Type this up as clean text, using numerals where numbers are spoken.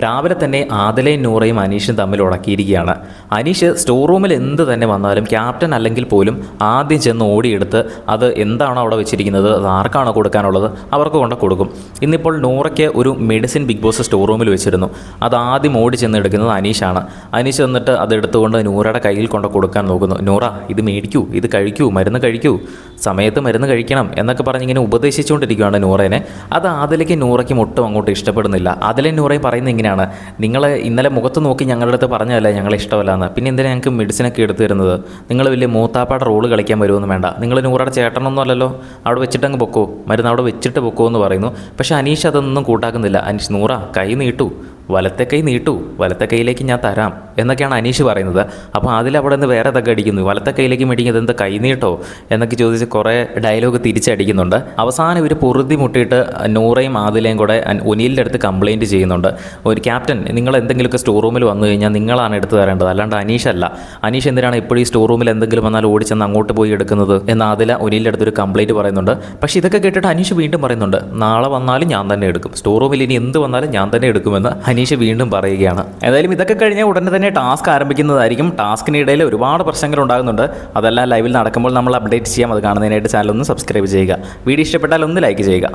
രാവിലെ തന്നെ ആദിലയും നൂറയും അനീഷും തമ്മിൽ ഉടക്കിയിരിക്കുകയാണ്. അനീഷ് സ്റ്റോർ റൂമിൽ എന്ത് തന്നെ വന്നാലും ക്യാപ്റ്റൻ അല്ലെങ്കിൽ പോലും ആദ്യം ചെന്ന് ഓടിയെടുത്ത് അത് എന്താണോ അവിടെ വെച്ചിരിക്കുന്നത്, അത് ആർക്കാണോ കൊടുക്കാനുള്ളത് അവർക്ക് കൊണ്ട് കൊടുക്കും. ഇന്നിപ്പോൾ നൂറയ്ക്ക് ഒരു മെഡിസിൻ ബിഗ് ബോസ് സ്റ്റോർ റൂമിൽ വെച്ചിരുന്നു. അത് ആദ്യം ഓടി ചെന്ന് എടുക്കുന്നത് അനീഷാണ്. അനീഷ് എന്നിട്ട് അത് എടുത്തുകൊണ്ട് നൂറയുടെ കയ്യിൽ കൊണ്ട് കൊടുക്കാൻ നോക്കുന്നു. നൂറ, ഇത് മേടിക്കൂ, ഇത് കഴിക്കൂ, മരുന്ന് കഴിക്കൂ, സമയത്ത് മരുന്ന് കഴിക്കണം എന്നൊക്കെ പറഞ്ഞിങ്ങനെ ഉപദേശിച്ചുകൊണ്ടിരിക്കുകയാണ് നൂറേനെ. അത് ആദിലയ്ക്ക് നൂറയ്ക്കും ഒട്ടും അങ്ങോട്ട് ഇഷ്ടപ്പെടുന്നില്ല. ആദിലയും നൂറയും പറയുന്നത് ഇങ്ങനെയാണ്: നിങ്ങൾ ഇന്നലെ മുഖത്ത് നോക്കി ഞങ്ങളുടെ അടുത്ത് പറഞ്ഞതല്ലേ ഞങ്ങളെ ഇഷ്ടമല്ല എന്ന്, പിന്നെ എന്തിനാണ് ഞങ്ങൾക്ക് മെഡിസിനൊക്കെ എടുത്തു തരുന്നത്? നിങ്ങൾ വലിയ മൂത്താപ്പാടെ റോള് കളിക്കാൻ വരുമെന്ന് വേണ്ട. നിങ്ങൾ നൂറയുടെ ചേട്ടനൊന്നും അല്ലല്ലോ, അവിടെ വെച്ചിട്ടങ്ങ് പൊക്കോ, മരുന്ന് അവിടെ വെച്ചിട്ട് പൊക്കോ എന്ന് പറയുന്നു. പക്ഷേ അനീഷ് അതൊന്നും കൂട്ടാക്കുന്നില്ല. അനീഷ്, നൂറ കൈ നീട്ടൂ, വലത്തെ കൈ നീട്ടൂ, വലത്തെ കൈയിലേക്ക് ഞാൻ തരാം എന്നൊക്കെയാണ് അനീഷ് പറയുന്നത്. അപ്പോൾ അതിൽ അവിടെ നിന്ന് വേറെ ഇതൊക്കെ അടിക്കുന്നു. വലത്തെ കൈയിലേക്ക് മേടിക്കുന്നത് എന്താ, കൈ നീട്ടോ എന്നൊക്കെ ചോദിച്ച് കുറേ ഡയലോഗ് തിരിച്ചടിക്കുന്നുണ്ട്. അവസാനം ഇവർ പൊറുതി മുട്ടിയിട്ട് നൂറയും ആദിലയും കൂടെ ഒനിലിൻ്റെ അടുത്ത് കംപ്ലയിൻറ്റ് ചെയ്യുന്നുണ്ട്. ഒരു ക്യാപ്റ്റൻ, നിങ്ങൾ എന്തെങ്കിലുമൊക്കെ സ്റ്റോർ റൂമിൽ വന്നു കഴിഞ്ഞാൽ നിങ്ങളാണ് എടുത്തു തരേണ്ടത്, അല്ലാണ്ട് അനീഷല്ല. അനീഷ് എന്തിനാണ് എപ്പോഴും ഈ സ്റ്റോർ റൂമിൽ എന്തെങ്കിലും വന്നാൽ ഓടിച്ചെന്ന് അങ്ങോട്ട് പോയി എടുക്കുന്നത് എന്ന് ആദില ഒനിലിൻ്റെ അടുത്തൊരു കംപ്ലയിൻറ്റ് പറയുന്നുണ്ട്. പക്ഷേ ഇതൊക്കെ കേട്ടിട്ട് അനീഷ് വീണ്ടും പറയുന്നുണ്ട്: നാളെ വന്നാലും ഞാൻ തന്നെ എടുക്കും, സ്റ്റോർ റൂമിൽ ഇനി എന്ത് വന്നാലും ഞാൻ തന്നെ എടുക്കുമെന്ന് അനീഷ് വീണ്ടും പറയുകയാണ്. ഏതായാലും ഇതൊക്കെ കഴിഞ്ഞാൽ ഉടനെ തന്നെ ടാസ്ക് ആരംഭിക്കുന്നതായിരിക്കും. ടാസ്കിനിടയിൽ ഒരുപാട് പ്രശ്നങ്ങൾ ഉണ്ടാകുന്നുണ്ട്. അതെല്ലാം ലൈവിൽ നടക്കുമ്പോൾ നമ്മൾ അപ്ഡേറ്റ് ചെയ്യാം. അത് കാണുന്നതിനായിട്ട് ചാനൽ ഒന്ന് സബ്സ്ക്രൈബ് ചെയ്യുക. വീഡിയോ ഇഷ്ടപ്പെട്ടാൽ ഒന്ന് ലൈക്ക് ചെയ്യുക.